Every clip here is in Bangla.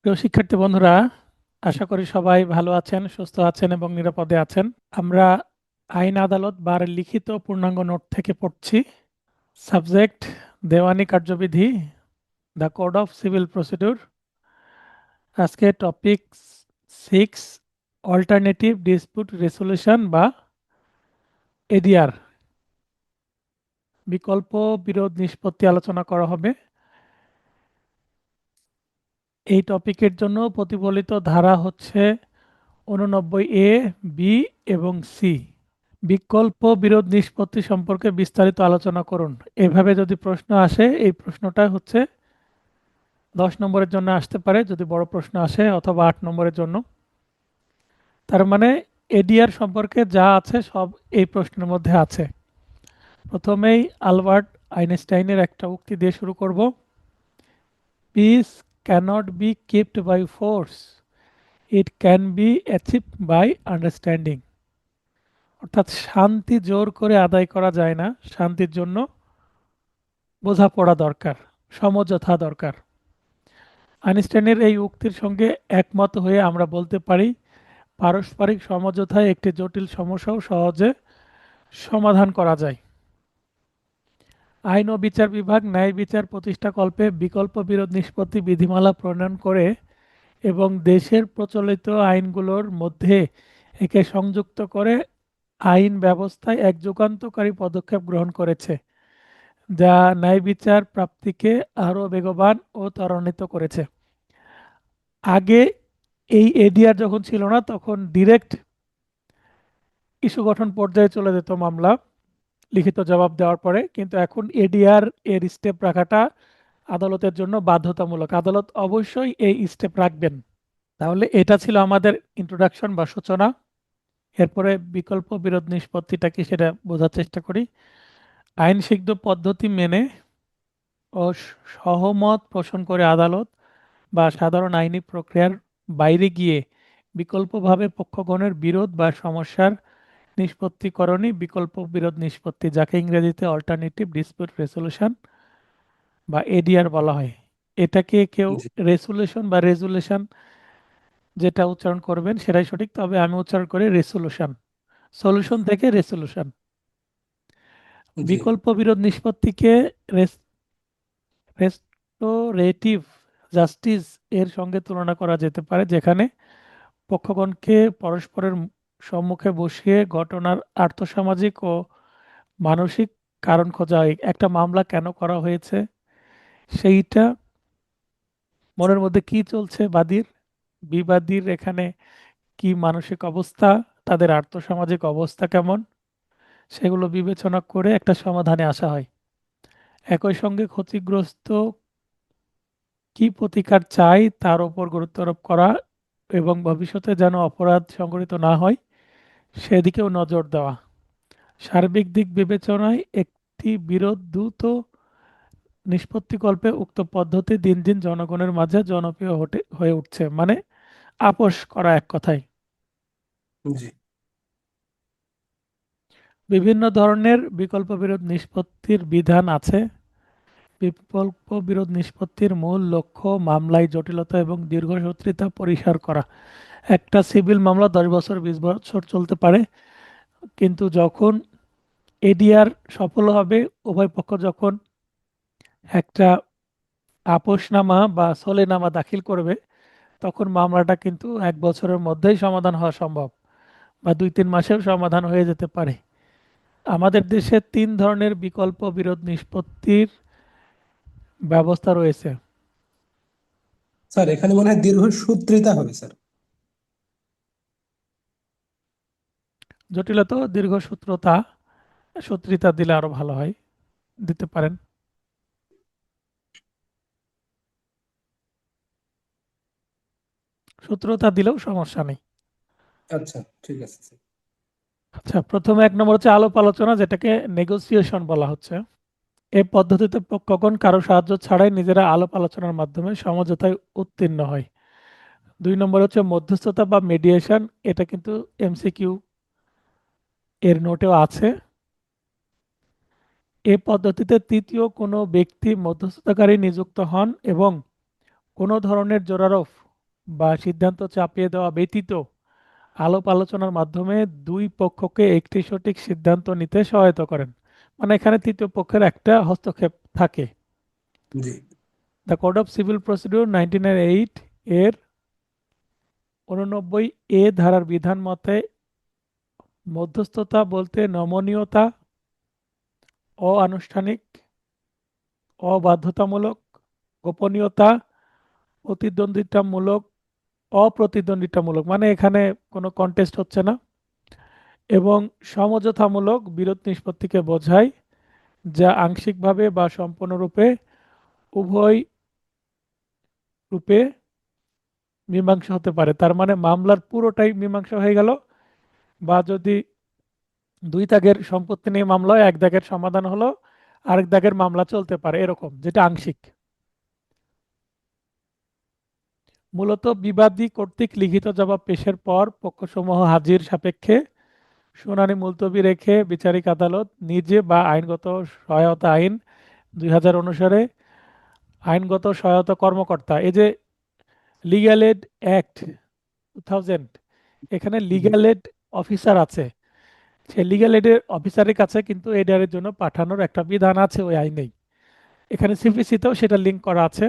প্রিয় শিক্ষার্থী বন্ধুরা, আশা করি সবাই ভালো আছেন, সুস্থ আছেন এবং নিরাপদে আছেন। আমরা আইন আদালত বার লিখিত পূর্ণাঙ্গ নোট থেকে পড়ছি। সাবজেক্ট দেওয়ানি কার্যবিধি, the code of civil procedure. আজকে টপিক 6, অল্টারনেটিভ ডিসপিউট রেজলিউশন বা এডিআর, বিকল্প বিরোধ নিষ্পত্তি আলোচনা করা হবে। এই টপিকের জন্য প্রতিফলিত ধারা হচ্ছে 89A, বি এবং সি। বিকল্প বিরোধ নিষ্পত্তি সম্পর্কে বিস্তারিত আলোচনা করুন। এভাবে যদি প্রশ্ন আসে, এই প্রশ্নটা হচ্ছে 10 নম্বরের জন্য আসতে পারে যদি বড় প্রশ্ন আসে, অথবা 8 নম্বরের জন্য। তার মানে এডিআর সম্পর্কে যা আছে সব এই প্রশ্নের মধ্যে আছে। প্রথমেই আলবার্ট আইনস্টাইনের একটা উক্তি দিয়ে শুরু করব। Peace cannot be kept by force, it can be achieved by understanding. অর্থাৎ শান্তি জোর করে আদায় করা যায় না, শান্তির জন্য বোঝাপড়া দরকার, সমঝোতা দরকার। আইনস্টাইনের এই উক্তির সঙ্গে একমত হয়ে আমরা বলতে পারি পারস্পরিক সমঝোতায় একটি জটিল সমস্যাও সহজে সমাধান করা যায়। আইন ও বিচার বিভাগ ন্যায় বিচার প্রতিষ্ঠাকল্পে বিকল্প বিরোধ নিষ্পত্তি বিধিমালা প্রণয়ন করে এবং দেশের প্রচলিত আইনগুলোর মধ্যে একে সংযুক্ত করে আইন ব্যবস্থায় এক যুগান্তকারী পদক্ষেপ গ্রহণ করেছে, যা ন্যায় বিচার প্রাপ্তিকে আরও বেগবান ও ত্বরান্বিত করেছে। আগে এই এডিআর যখন ছিল না, তখন ডিরেক্ট ইস্যু গঠন পর্যায়ে চলে যেত মামলা লিখিত জবাব দেওয়ার পরে, কিন্তু এখন এডিআর এর স্টেপ রাখাটা আদালতের জন্য বাধ্যতামূলক। আদালত অবশ্যই এই স্টেপ রাখবেন। তাহলে এটা ছিল আমাদের ইন্ট্রোডাকশন বা সূচনা। এরপরে বিকল্প বিরোধ নিষ্পত্তিটা কি সেটা বোঝার চেষ্টা করি। আইন সিদ্ধ পদ্ধতি মেনে ও সহমত পোষণ করে আদালত বা সাধারণ আইনি প্রক্রিয়ার বাইরে গিয়ে বিকল্পভাবে পক্ষগণের বিরোধ বা সমস্যার নিষ্পত্তিকরণই বিকল্প বিরোধ নিষ্পত্তি, যাকে ইংরেজিতে অল্টারনেটিভ ডিসপিউট রেজলিউশন বা এডিআর বলা হয়। এটাকে কেউ জি রেসুলেশন বা রেজুলেশন যেটা উচ্চারণ করবেন সেটাই সঠিক, তবে আমি উচ্চারণ করি রেসুলেশন। সলিউশন থেকে রেসুলেশন। জি বিকল্প বিরোধ নিষ্পত্তিকে রেস্টোরেটিভ জাস্টিস এর সঙ্গে তুলনা করা যেতে পারে, যেখানে পক্ষগণকে পরস্পরের সম্মুখে বসিয়ে ঘটনার আর্থসামাজিক ও মানসিক কারণ খোঁজা হয়। একটা মামলা কেন করা হয়েছে, সেইটা মনের মধ্যে কি চলছে বাদীর, বিবাদীর এখানে কি মানসিক অবস্থা, তাদের আর্থসামাজিক অবস্থা কেমন, সেগুলো বিবেচনা করে একটা সমাধানে আসা হয়। একই সঙ্গে ক্ষতিগ্রস্ত কি প্রতিকার চাই তার উপর গুরুত্ব আরোপ করা এবং ভবিষ্যতে যেন অপরাধ সংঘটিত না হয় সেদিকেও নজর দেওয়া। সার্বিক দিক বিবেচনায় একটি বিরোধ দ্রুত নিষ্পত্তিকল্পে উক্ত পদ্ধতি দিন দিন জনগণের মাঝে জনপ্রিয় হয়ে উঠছে, মানে আপোষ করা এক কথায়। জি বিভিন্ন ধরনের বিকল্প বিরোধ নিষ্পত্তির বিধান আছে। বিকল্প বিরোধ নিষ্পত্তির মূল লক্ষ্য মামলায় জটিলতা এবং দীর্ঘসূত্রিতা পরিহার করা। একটা সিভিল মামলা 10 বছর 20 বছর চলতে পারে, কিন্তু যখন এডিআর সফল হবে, উভয় পক্ষ যখন একটা আপোষনামা বা সলেনামা দাখিল করবে, তখন মামলাটা কিন্তু 1 বছরের মধ্যেই সমাধান হওয়া সম্ভব, বা 2-3 মাসেও সমাধান হয়ে যেতে পারে। আমাদের দেশে 3 ধরনের বিকল্প বিরোধ নিষ্পত্তির ব্যবস্থা রয়েছে। স্যার, এখানে মনে হয় দীর্ঘসূত্রিতা হবে স্যার। জটিলতা ও দীর্ঘসূত্রতা, সূত্রিতা দিলে আরো ভালো হয়, দিতে পারেন। সূত্রতা দিলেও সমস্যা নেই। আচ্ছা, ঠিক আছে স্যার। আচ্ছা, প্রথমে 1 নম্বর হচ্ছে আলাপ আলোচনা, যেটাকে নেগোসিয়েশন বলা হচ্ছে। এই পদ্ধতিতে পক্ষগণ কারো সাহায্য ছাড়াই নিজেরা আলাপ আলোচনার মাধ্যমে সমঝোতায় উত্তীর্ণ হয়। 2 নম্বর হচ্ছে মধ্যস্থতা বা মিডিয়েশন, এটা কিন্তু এমসিকিউ এর নোটেও আছে। এ পদ্ধতিতে তৃতীয় কোনো ব্যক্তি মধ্যস্থতাকারী নিযুক্ত হন এবং কোনো ধরনের জোরারোপ বা সিদ্ধান্ত চাপিয়ে দেওয়া ব্যতীত আলাপ আলোচনার মাধ্যমে দুই পক্ষকে একটি সঠিক সিদ্ধান্ত নিতে সহায়তা করেন। মানে এখানে তৃতীয় পক্ষের একটা হস্তক্ষেপ থাকে। জি। The code of civil procedure 1908 এর 89 ধারার বিধান মতে মধ্যস্থতা বলতে নমনীয়তা, অআনুষ্ঠানিক, অবাধ্যতামূলক, গোপনীয়তা, প্রতিদ্বন্দ্বিতামূলক, অপ্রতিদ্বন্দ্বিতামূলক মানে এখানে কোনো কন্টেস্ট হচ্ছে না, এবং সমঝোতামূলক বিরোধ নিষ্পত্তিকে বোঝায়, যা আংশিকভাবে বা সম্পূর্ণরূপে উভয় রূপে মীমাংসা হতে পারে। তার মানে মামলার পুরোটাই মীমাংসা হয়ে গেল, বা যদি দুই দাগের সম্পত্তি নিয়ে মামলা হয়, এক দাগের সমাধান হলো, আরেক দাগের মামলা চলতে পারে, এরকম, যেটা আংশিক। মূলত বিবাদী কর্তৃক লিখিত জবাব পেশের পর পক্ষসমূহ হাজির সাপেক্ষে শুনানি মুলতবি রেখে বিচারিক আদালত নিজে বা আইনগত সহায়তা আইন 2000 অনুসারে আইনগত সহায়তা কর্মকর্তা, এই যে লিগ্যাল এড অ্যাক্ট 2000, এখানে জি। লিগ্যাল এড অফিসার আছে, সেই লিগ্যাল এডের অফিসারের কাছে কিন্তু এডারের জন্য পাঠানোর একটা বিধান আছে ওই আইনেই। এখানে সিপিসিতেও সেটা লিঙ্ক করা আছে।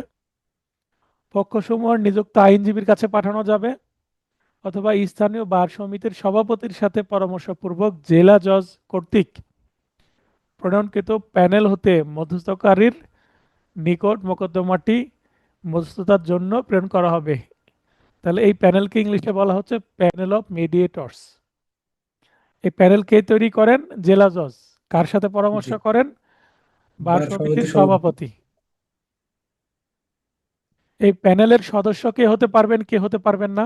পক্ষসমূহের নিযুক্ত আইনজীবীর কাছে পাঠানো যাবে, অথবা স্থানীয় বার সমিতির সভাপতির সাথে পরামর্শপূর্বক জেলা জজ কর্তৃক প্রণয়নকৃত প্যানেল হতে মধ্যস্থকারীর নিকট মোকদ্দমাটি মধ্যস্থতার জন্য প্রেরণ করা হবে। তাহলে এই প্যানেলকে ইংলিশে বলা হচ্ছে প্যানেল অফ মিডিয়েটরস। এই প্যানেল কে তৈরি করেন? জেলা জজ। কার সাথে পরামর্শ জি। করেন? বার বার সমিতির সমিতির সভাপতি। সভাপতি। এই প্যানেলের সদস্য কে হতে পারবেন, কে হতে পারবেন না?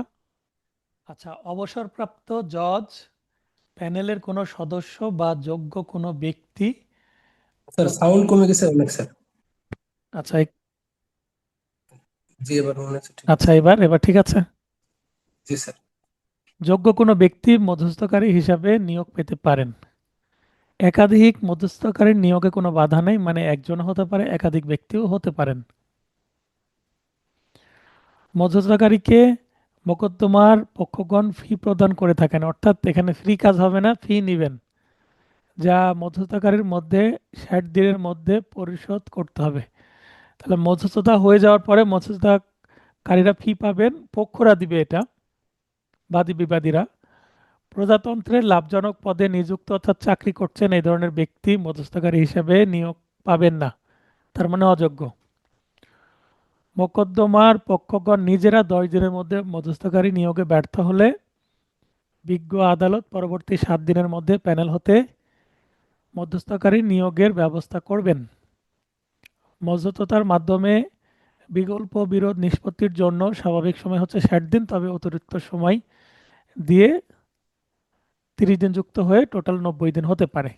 আচ্ছা, অবসরপ্রাপ্ত জজ, প্যানেলের কোনো সদস্য বা যোগ্য কোনো ব্যক্তি। স্যার সাউন্ড কমে গেছে অনেক স্যার। আচ্ছা জি, এবার মনে হচ্ছে ঠিক আচ্ছা, আছে। এবার ঠিক আছে। জি স্যার। যোগ্য কোনো ব্যক্তি মধ্যস্থকারী হিসাবে নিয়োগ পেতে পারেন। একাধিক মধ্যস্থকারীর নিয়োগে কোনো বাধা নেই, মানে একজন হতে পারে, একাধিক ব্যক্তিও হতে পারেন। মধ্যস্থতাকারীকে মোকদ্দমার পক্ষগণ ফি প্রদান করে থাকেন, অর্থাৎ এখানে ফ্রি কাজ হবে না, ফি নিবেন, যা মধ্যস্থতাকারীর মধ্যে 60 দিনের মধ্যে পরিশোধ করতে হবে। তাহলে মধ্যস্থতা হয়ে যাওয়ার পরে মধ্যস্থতাকারীরা ফি পাবেন, পক্ষরা দিবে এটা, বাদী বিবাদীরা। প্রজাতন্ত্রের লাভজনক পদে নিযুক্ত অর্থাৎ চাকরি করছেন এই ধরনের ব্যক্তি মধ্যস্থতাকারী হিসেবে নিয়োগ পাবেন না, তার মানে অযোগ্য। মোকদ্দমার পক্ষগণ নিজেরা 10 দিনের মধ্যে মধ্যস্থতাকারী নিয়োগে ব্যর্থ হলে বিজ্ঞ আদালত পরবর্তী 7 দিনের মধ্যে প্যানেল হতে মধ্যস্থতাকারী নিয়োগের ব্যবস্থা করবেন। মধ্যস্থতার মাধ্যমে বিকল্প বিরোধ নিষ্পত্তির জন্য স্বাভাবিক সময় হচ্ছে 60 দিন, তবে অতিরিক্ত সময় দিয়ে 30 দিন যুক্ত হয়ে টোটাল 90 দিন হতে পারে।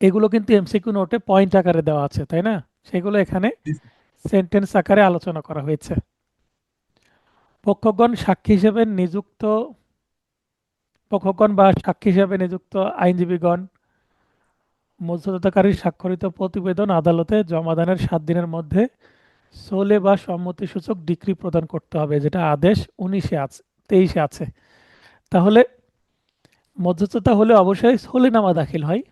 এগুলো কিন্তু এমসিকিউ নোটে পয়েন্ট আকারে দেওয়া আছে, তাই না? সেগুলো এখানে জি। সেন্টেন্স আকারে আলোচনা করা হয়েছে। পক্ষগণ সাক্ষী হিসেবে নিযুক্ত পক্ষগণ বা সাক্ষী হিসেবে নিযুক্ত আইনজীবীগণ মধ্যস্থতাকারীর স্বাক্ষরিত প্রতিবেদন আদালতে জমাদানের 7 দিনের মধ্যে সোলে বা সম্মতিসূচক ডিক্রি প্রদান করতে হবে, যেটা আদেশ 19-এ আছে, 23-এ আছে। তাহলে মধ্যস্থতা হলে অবশ্যই সোলেনামা দাখিল হয়।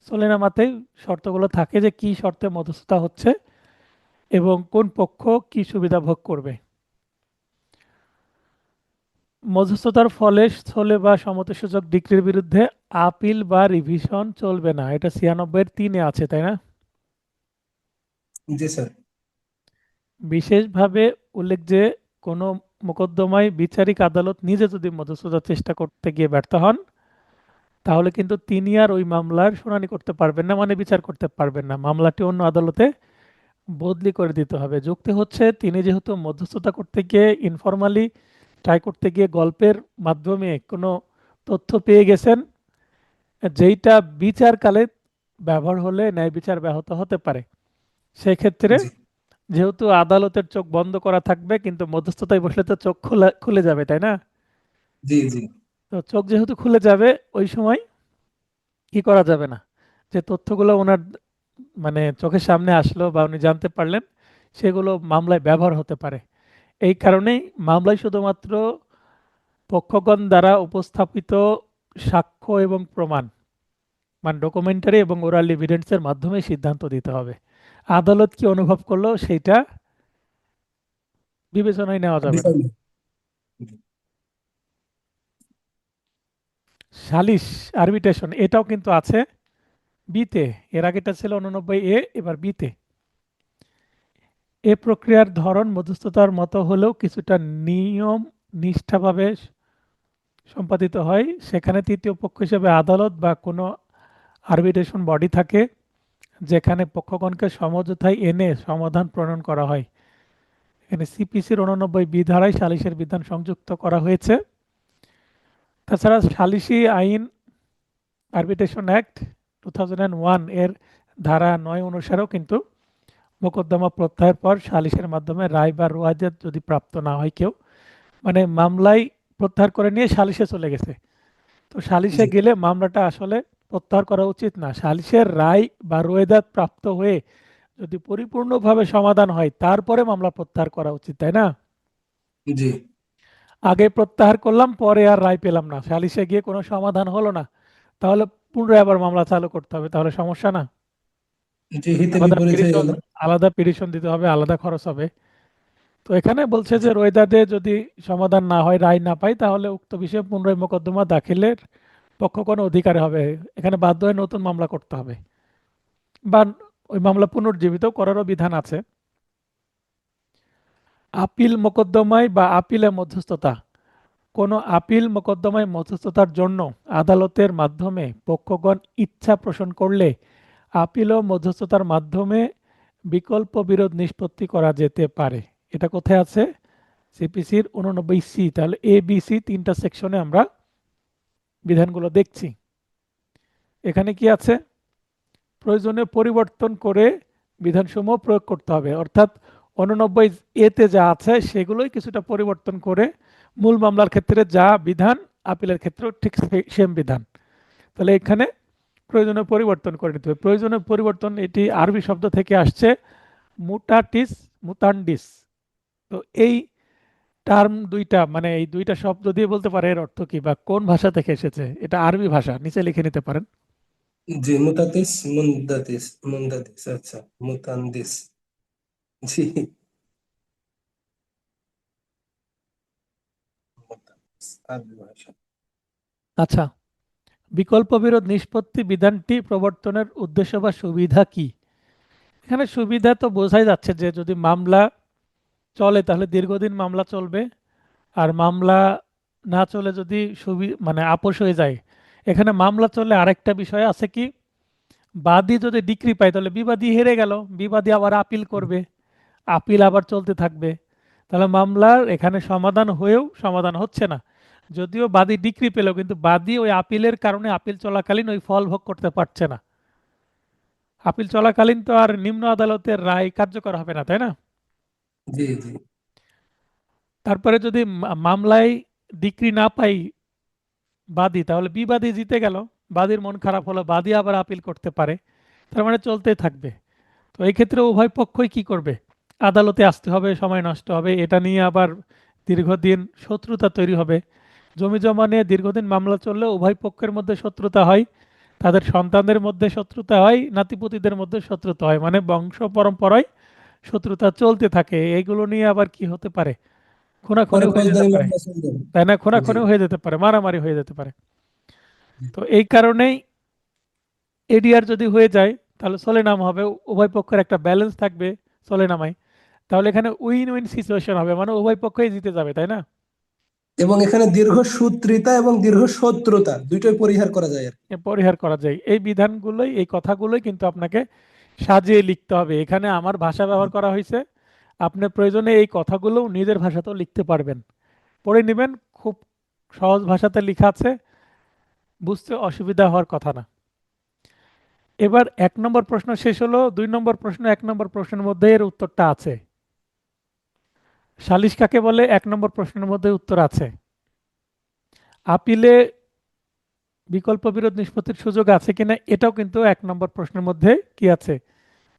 সোলেনামাতে শর্তগুলো থাকে যে কি শর্তে মধ্যস্থতা হচ্ছে এবং কোন পক্ষ কি সুবিধা ভোগ করবে। মধ্যস্থতার ফলে স্থলে বা সম্মতিসূচক ডিক্রির বিরুদ্ধে আপিল বা রিভিশন চলবে না, এটা 96-এর 3-এ আছে, তাই না? জি স্যার। বিশেষভাবে উল্লেখ যে কোনো মোকদ্দমায় বিচারিক আদালত নিজে যদি মধ্যস্থতার চেষ্টা করতে গিয়ে ব্যর্থ হন, তাহলে কিন্তু তিনি আর ওই মামলার শুনানি করতে পারবেন না, মানে বিচার করতে পারবেন না, মামলাটি অন্য আদালতে বদলি করে দিতে হবে। যুক্তি হচ্ছে তিনি যেহেতু মধ্যস্থতা করতে গিয়ে ইনফরমালি ট্রাই করতে গিয়ে গল্পের মাধ্যমে কোনো তথ্য পেয়ে গেছেন, যেইটা বিচারকালে ব্যবহার হলে ন্যায় বিচার ব্যাহত হতে পারে। সেই ক্ষেত্রে জি। যেহেতু আদালতের চোখ বন্ধ করা থাকবে, কিন্তু মধ্যস্থতায় বসলে তো চোখ খোলা খুলে যাবে, তাই না? জি। জি। তো চোখ যেহেতু খুলে যাবে ওই সময় কি করা যাবে না, যে তথ্যগুলো ওনার মানে চোখের সামনে আসলো বা উনি জানতে পারলেন, সেগুলো মামলায় ব্যবহার হতে পারে। এই কারণেই মামলায় শুধুমাত্র পক্ষগণ দ্বারা উপস্থাপিত সাক্ষ্য এবং প্রমাণ, মানে ডকুমেন্টারি এবং ওরাল এভিডেন্সের মাধ্যমে সিদ্ধান্ত দিতে হবে। আদালত কি অনুভব করলো সেইটা বিবেচনায় নেওয়া যাবে না। বিষয় নেই। সালিশ, আরবিট্রেশন, এটাও কিন্তু আছে বিতে। এর আগেটা ছিল 89 এ, এবার বিতে। এ প্রক্রিয়ার ধরন মধ্যস্থতার মতো হলেও কিছুটা নিয়ম নিষ্ঠাভাবে সম্পাদিত হয়। সেখানে তৃতীয় পক্ষ হিসেবে আদালত বা কোনো আরবিট্রেশন বডি থাকে, যেখানে পক্ষগণকে সমঝোতায় এনে সমাধান প্রণয়ন করা হয়। এখানে সিপিসির 89 বি ধারায় সালিশের বিধান সংযুক্ত করা হয়েছে। তাছাড়া সালিসি আইন, আরবিট্রেশন অ্যাক্ট 2001 এর ধারা 9 অনুসারেও কিন্তু মোকদ্দমা প্রত্যাহারের পর সালিসের মাধ্যমে রায় বা রোয়াজাত যদি প্রাপ্ত না হয় কেউ, মানে মামলায় প্রত্যাহার করে নিয়ে সালিশে চলে গেছে, তো সালিশে জি গেলে মামলাটা আসলে প্রত্যাহার করা উচিত না। সালিশের রায় বা রোয়েদাদ প্রাপ্ত হয়ে যদি পরিপূর্ণভাবে সমাধান হয় তারপরে মামলা প্রত্যাহার করা উচিত, তাই না? জি আগে প্রত্যাহার করলাম, পরে আর রায় পেলাম না, সালিশে গিয়ে কোনো সমাধান হলো না, তাহলে পুনরায় আবার মামলা চালু করতে হবে, তাহলে সমস্যা না? জি, হিতে আলাদা বিপরীত হয়ে পিটিশন, গেল। আলাদা পিটিশন দিতে হবে, আলাদা খরচ হবে। তো এখানে বলছে যে রোয়েদাদে যদি সমাধান না হয়, রায় না পাই, তাহলে উক্ত বিষয়ে পুনরায় মোকদ্দমা দাখিলের পক্ষগণ অধিকারী হবে। এখানে বাধ্য হয়ে নতুন মামলা করতে হবে, বা ওই মামলা পুনর্জীবিত করারও বিধান আছে। আপিল মোকদ্দমায় বা আপিলে মধ্যস্থতা, কোনো আপিল মোকদ্দমায় মধ্যস্থতার জন্য আদালতের মাধ্যমে পক্ষগণ ইচ্ছা পোষণ করলে আপিল ও মধ্যস্থতার মাধ্যমে বিকল্প বিরোধ নিষ্পত্তি করা যেতে পারে। এটা কোথায় আছে? সিপিসির 89 সি। তাহলে এ বি সি তিনটা সেকশনে আমরা বিধানগুলো দেখছি। এখানে কি আছে? প্রয়োজনে পরিবর্তন করে বিধানসমূহ প্রয়োগ করতে হবে, অর্থাৎ 89 এতে যা আছে সেগুলোই কিছুটা পরিবর্তন করে মূল মামলার ক্ষেত্রে যা বিধান, আপিলের ক্ষেত্রেও ঠিক সেম বিধান। তাহলে এখানে প্রয়োজনীয় পরিবর্তন করে নিতে হবে। প্রয়োজনীয় পরিবর্তন, এটি আরবি শব্দ থেকে আসছে মুটাটিস মুতান্ডিস। তো এই টার্ম দুইটা, মানে এই দুইটা শব্দ দিয়ে বলতে পারে এর অর্থ কি বা কোন ভাষা থেকে এসেছে, এটা আরবি ভাষা, নিচে লিখে নিতে পারেন। জি, মুতাতিস মুনদাতিস মুনদাতিস, আচ্ছা, মুতান্দিস। জি, মুতান্দিস আরবি ভাষা। আচ্ছা, বিকল্প বিরোধ নিষ্পত্তি বিধানটি প্রবর্তনের উদ্দেশ্য বা সুবিধা কি? এখানে সুবিধা তো বোঝাই যাচ্ছে যে যদি মামলা চলে তাহলে দীর্ঘদিন মামলা চলবে, আর মামলা না চলে যদি মানে আপোষ হয়ে যায়। এখানে মামলা চললে আরেকটা বিষয় আছে কি, বাদী যদি ডিক্রি পায় তাহলে বিবাদী হেরে গেল, বিবাদী আবার আপিল করবে, আপিল আবার চলতে থাকবে। তাহলে মামলার এখানে সমাধান হয়েও সমাধান হচ্ছে না। যদিও বাদী ডিক্রি পেল, কিন্তু বাদী ওই আপিলের কারণে আপিল চলাকালীন ওই ফল ভোগ করতে পারছে না। আপিল চলাকালীন তো আর নিম্ন আদালতের রায় কার্যকর হবে না, তাই না? জি জি তারপরে যদি মামলায় ডিক্রি না পাই বাদী, তাহলে বিবাদী জিতে গেল, বাদীর মন খারাপ হলো, বাদী আবার আপিল করতে পারে, তার মানে চলতেই থাকবে। তো এই ক্ষেত্রে উভয় পক্ষই কি করবে? আদালতে আসতে হবে, সময় নষ্ট হবে, এটা নিয়ে আবার দীর্ঘদিন শত্রুতা তৈরি হবে। জমি জমা নিয়ে দীর্ঘদিন মামলা চললে উভয় পক্ষের মধ্যে শত্রুতা হয়, তাদের সন্তানদের মধ্যে শত্রুতা হয়, নাতিপুতিদের মধ্যে শত্রুতা হয়, মানে বংশ পরম্পরায় শত্রুতা চলতে থাকে। এইগুলো নিয়ে আবার কি হতে পারে? খুনাখুনি পরে হয়ে যেতে ফৌজদারি পারে, মামলা চলবে। তাই না? জি খুনাখুনি হয়ে যেতে পারে, মারামারি হয়ে যেতে পারে। জি। তো এই কারণেই এডিআর যদি হয়ে যায় তাহলে সলেনাম হবে, উভয় পক্ষের একটা ব্যালেন্স থাকবে সলেনামায়। তাহলে এখানে উইন উইন সিচুয়েশন হবে, মানে উভয় পক্ষই জিতে যাবে, তাই না? এবং এখানে দীর্ঘসূত্রিতা এবং দীর্ঘশত্রুতা দুইটাই পরিহার করা যায় আর কি। এ পরিহার করা যায়। এই বিধানগুলোই, এই কথাগুলোই কিন্তু আপনাকে সাজিয়ে লিখতে হবে। এখানে আমার ভাষা ব্যবহার করা হয়েছে, আপনি প্রয়োজনে এই কথাগুলো নিজের ভাষাতেও লিখতে পারবেন, পড়ে নেবেন। খুব সহজ ভাষাতে লেখা আছে, বুঝতে অসুবিধা হওয়ার কথা না। এবার 1 নম্বর প্রশ্ন শেষ হলো। 2 নম্বর প্রশ্ন, 1 নম্বর প্রশ্নের মধ্যে এর উত্তরটা আছে। সালিশ কাকে বলে? 1 নম্বর প্রশ্নের মধ্যে উত্তর আছে। আপিলে বিকল্প বিরোধ নিষ্পত্তির সুযোগ আছে কিনা এটাও কিন্তু 1 নম্বর প্রশ্নের মধ্যে কি আছে,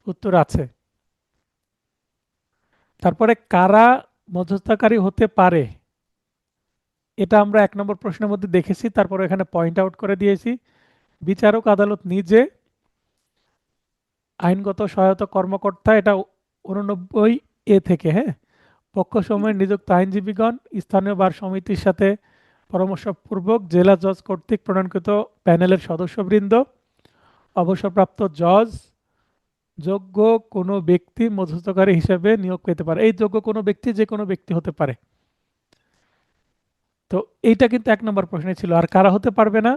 উত্তর আছে। তারপরে কারা মধ্যস্থতাকারী হতে পারে, এটা আমরা 1 নম্বর প্রশ্নের মধ্যে দেখেছি, তারপরে এখানে পয়েন্ট আউট করে দিয়েছি। বিচারক আদালত নিজে, আইনগত সহায়তা কর্মকর্তা, এটা 89 থেকে, হ্যাঁ, পক্ষসমূহের নিযুক্ত আইনজীবীগণ, স্থানীয় বার সমিতির সাথে পরামর্শপূর্বক জেলা জজ কর্তৃক প্রণয়নকৃত প্যানেলের সদস্যবৃন্দ, অবসরপ্রাপ্ত জজ, যোগ্য কোনো ব্যক্তি মধ্যস্থতাকারী হিসেবে নিয়োগ পেতে পারে। এই যোগ্য কোনো ব্যক্তি যে কোনো ব্যক্তি হতে পারে। তো এইটা কিন্তু 1 নম্বর প্রশ্নে ছিল। আর কারা হতে পারবে না,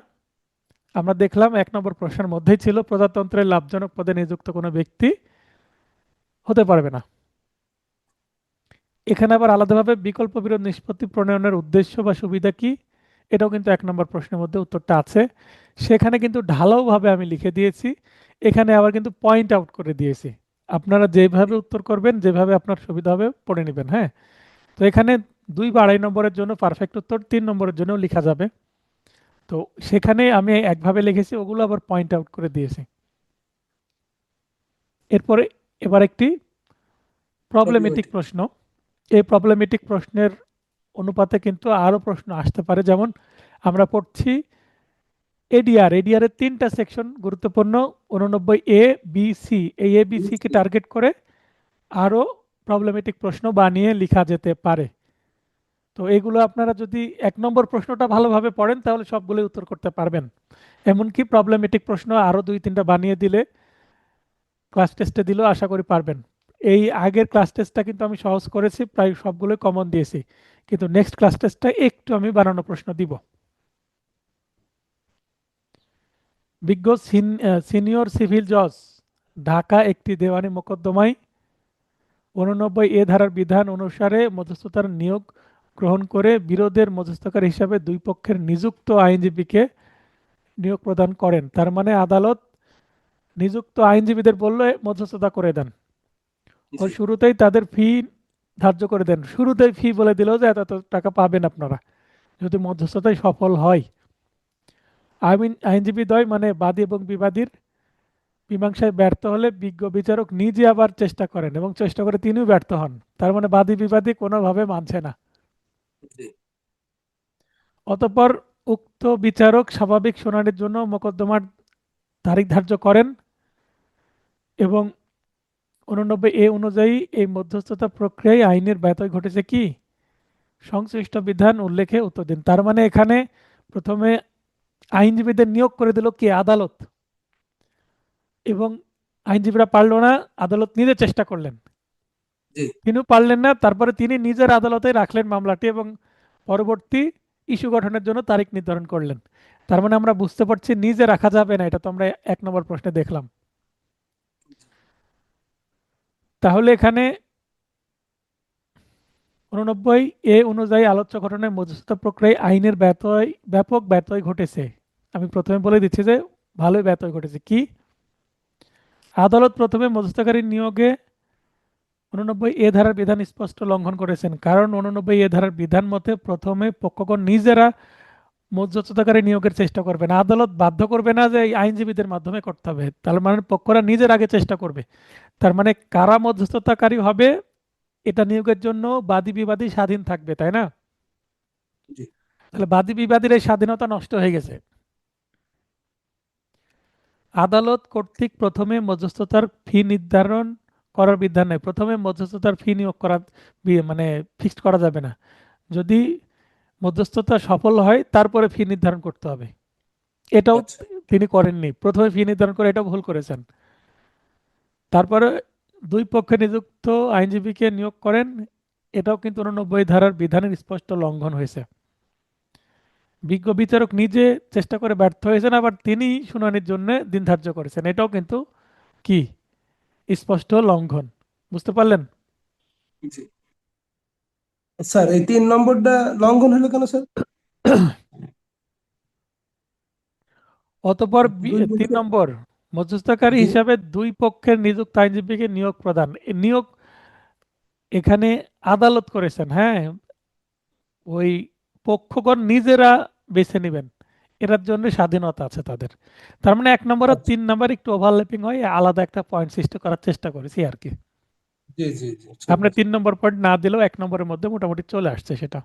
আমরা দেখলাম 1 নম্বর প্রশ্নের মধ্যেই ছিল প্রজাতন্ত্রের লাভজনক পদে নিযুক্ত কোনো ব্যক্তি হতে পারবে না। এখানে আবার আলাদাভাবে বিকল্প বিরোধ নিষ্পত্তি প্রণয়নের উদ্দেশ্য বা সুবিধা কি, এটাও কিন্তু 1 নম্বর প্রশ্নের মধ্যে উত্তরটা আছে। সেখানে কিন্তু ঢালাওভাবে আমি লিখে দিয়েছি, এখানে আবার কিন্তু পয়েন্ট আউট করে দিয়েছি। আপনারা যেভাবে উত্তর করবেন, যেভাবে আপনার সুবিধা হবে পড়ে নেবেন, হ্যাঁ। তো এখানে 2 বা 2.5 নম্বরের জন্য পারফেক্ট উত্তর, 3 নম্বরের জন্য লেখা যাবে। তো সেখানে আমি একভাবে লিখেছি, ওগুলো আবার পয়েন্ট আউট করে দিয়েছি। এরপরে এবার একটি প্রবলেমেটিক Problematic। প্রশ্ন। এই প্রবলেমেটিক প্রশ্নের অনুপাতে কিন্তু আরও প্রশ্ন আসতে পারে। যেমন আমরা পড়ছি এডিআর, এডিআর এর 3টা সেকশন গুরুত্বপূর্ণ, 89 এ, বি, সি, এই A B C K target করে আরও প্রবলেমেটিক প্রশ্ন বানিয়ে লেখা যেতে পারে। তো এগুলো আপনারা যদি 1 নম্বর প্রশ্নটা ভালোভাবে পড়েন তাহলে সবগুলোই উত্তর করতে পারবেন। এমনকি প্রবলেমেটিক প্রশ্ন আরও 2-3টা বানিয়ে দিলে, ক্লাস টেস্টে দিলেও আশা করি পারবেন। এই আগের ক্লাস টেস্টটা কিন্তু আমি সহজ করেছি, প্রায় সবগুলোই কমন দিয়েছি, কিন্তু নেক্সট ক্লাস টেস্টটা একটু আমি বানানো প্রশ্ন দিব। বিজ্ঞ সিনিয়র সিভিল জজ ঢাকা একটি দেওয়ানি মোকদ্দমায় 89 ধারার বিধান অনুসারে মধ্যস্থতার নিয়োগ গ্রহণ করে বিরোধের মধ্যস্থকারী হিসাবে 2 পক্ষের নিযুক্ত আইনজীবীকে নিয়োগ প্রদান করেন। তার মানে আদালত নিযুক্ত আইনজীবীদের বললে মধ্যস্থতা করে দেন, ও জি। শুরুতেই তাদের ফি ধার্য করে দেন। শুরুতেই ফি বলে দিলেও যে এত এত টাকা পাবেন আপনারা যদি মধ্যস্থতায় সফল হয়। আইনজীবী দ্বয় মানে বাদী এবং বিবাদীর মীমাংসায় ব্যর্থ হলে বিজ্ঞ বিচারক নিজে আবার চেষ্টা করেন এবং চেষ্টা করে তিনিও ব্যর্থ হন। তার মানে বাদী বিবাদী কোনোভাবে মানছে না। জি। অতঃপর উক্ত বিচারক স্বাভাবিক শুনানির জন্য মোকদ্দমার তারিখ ধার্য করেন এবং 89 অনুযায়ী এই মধ্যস্থতা প্রক্রিয়ায় আইনের ব্যত্যয় ঘটেছে কি, সংশ্লিষ্ট বিধান উল্লেখে উত্তর দিন। তার মানে এখানে প্রথমে আইনজীবীদের নিয়োগ করে দিল কি, আদালত, এবং আইনজীবীরা পারল না, আদালত নিজে চেষ্টা করলেন, জি। তিনিও পারলেন না, তারপরে তিনি নিজের আদালতে রাখলেন মামলাটি এবং পরবর্তী ইস্যু গঠনের জন্য তারিখ নির্ধারণ করলেন। তার মানে আমরা বুঝতে পারছি নিজে রাখা যাবে না, এটা তো আমরা 1 নম্বর প্রশ্নে দেখলাম। তাহলে এখানে 89 অনুযায়ী আলোচ্য ঘটনায় মধ্যস্থতা প্রক্রিয়ায় আইনের ব্যাপক ব্যত্যয় ঘটেছে। আমি প্রথমে বলে দিচ্ছি যে ভালোই ব্যত্যয় ঘটেছে। কি, আদালত প্রথমে মধ্যস্থতাকারী নিয়োগে 89 ধারার বিধান স্পষ্ট লঙ্ঘন করেছেন, কারণ 89 ধারার বিধান মতে প্রথমে পক্ষগণ নিজেরা মধ্যস্থতাকারী নিয়োগের চেষ্টা করবে না, আদালত বাধ্য করবে না যে এই আইনজীবীদের মাধ্যমে করতে হবে। তার মানে পক্ষরা নিজের আগে চেষ্টা করবে। তার মানে কারা মধ্যস্থতাকারী হবে এটা নিয়োগের জন্য বাদী বিবাদী স্বাধীন থাকবে, তাই না? জি। তাহলে বাদী বিবাদীর এই স্বাধীনতা নষ্ট হয়ে গেছে। আদালত কর্তৃক প্রথমে মধ্যস্থতার ফি নির্ধারণ করার বিধান নেই। প্রথমে মধ্যস্থতার ফি নিয়োগ করা মানে ফিক্সড করা যাবে না। যদি মধ্যস্থতা সফল হয় তারপরে ফি নির্ধারণ করতে হবে, এটাও আচ্ছা। তিনি করেননি। প্রথমে ফি নির্ধারণ করে এটাও ভুল করেছেন। তারপরে 2 পক্ষে নিযুক্ত আইনজীবীকে নিয়োগ করেন, এটাও কিন্তু 89 ধারার বিধানের স্পষ্ট লঙ্ঘন হয়েছে। বিজ্ঞ বিচারক নিজে চেষ্টা করে ব্যর্থ হয়েছেন, আবার তিনি শুনানির জন্য দিন ধার্য করেছেন, এটাও কিন্তু কি, স্পষ্ট লঙ্ঘন। বুঝতে পারলেন? জি। স্যার এই 3 নম্বরটা লঙ্ঘন হলো কেন স্যার? অতঃপর দুই 3 পক্ষের। নম্বর, মধ্যস্থতাকারী জি। হিসাবে 2 পক্ষের নিযুক্ত আইনজীবীকে নিয়োগ প্রদান। নিয়োগ এখানে আদালত করেছেন, হ্যাঁ, ওই পক্ষগণ নিজেরা বেছে নেবেন। এটার জন্য স্বাধীনতা আছে তাদের। তার মানে 1 নম্বর আর আচ্ছা, 3 নম্বর একটু ওভারল্যাপিং হয়, আলাদা একটা পয়েন্ট সৃষ্টি করার চেষ্টা করেছি আর কি। জি জি জি, ঠিক আপনি আছে। 3 নম্বর পয়েন্ট না দিলেও 1 নম্বরের মধ্যে মোটামুটি চলে আসছে সেটা।